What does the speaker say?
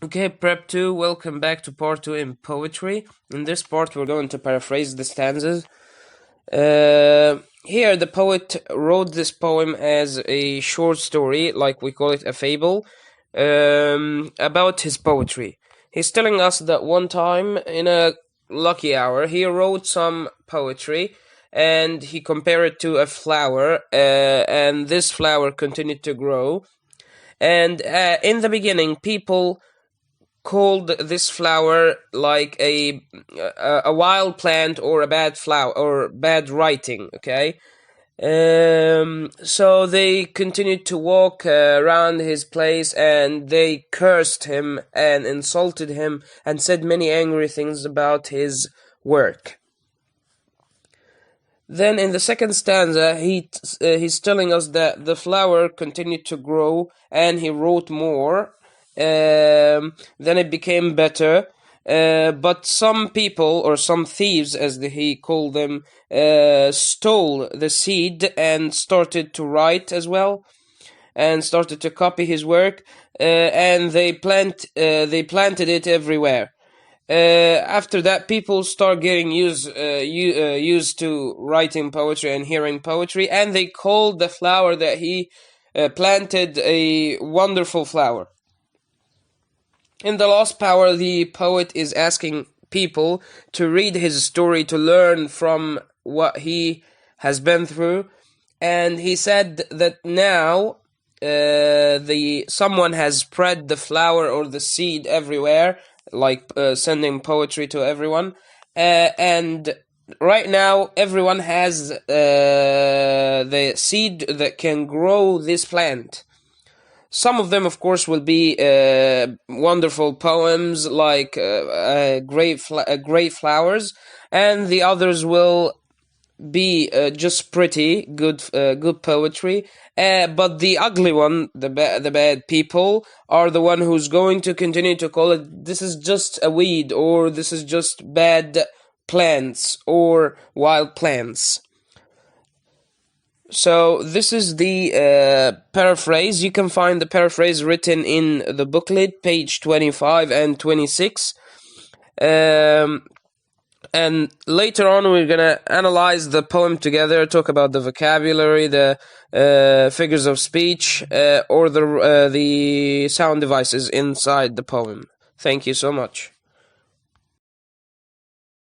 Okay, Prep 2, welcome back to part 2 in poetry. In this part, we're going to paraphrase the stanzas. Here, the poet wrote this poem as a short story, like we call it a fable, about his poetry. He's telling us that one time, in a lucky hour, he wrote some poetry and he compared it to a flower, and this flower continued to grow. And in the beginning, people called this flower like a wild plant or a bad flower or bad writing. Okay, so they continued to walk around his place and they cursed him and insulted him and said many angry things about his work. Then in the second stanza, he's telling us that the flower continued to grow and he wrote more. Then it became better. But some people, or some thieves as he called them, stole the seed and started to write as well, and started to copy his work, and they planted it everywhere. After that, people start getting used to writing poetry and hearing poetry, and they called the flower that he planted a wonderful flower. In the Lost Power, the poet is asking people to read his story to learn from what he has been through, and he said that now someone has spread the flower or the seed everywhere, like sending poetry to everyone, and right now everyone has the seed that can grow this plant. Some of them, of course, will be wonderful poems like great flowers, and the others will be just pretty good poetry. But the ugly one, the bad people, are the one who's going to continue to call it, this is just a weed, or this is just bad plants or wild plants. So this is the paraphrase. You can find the paraphrase written in the booklet, page 25 and 26. And later on, we're gonna analyze the poem together, talk about the vocabulary, the figures of speech, or the sound devices inside the poem. Thank you so much.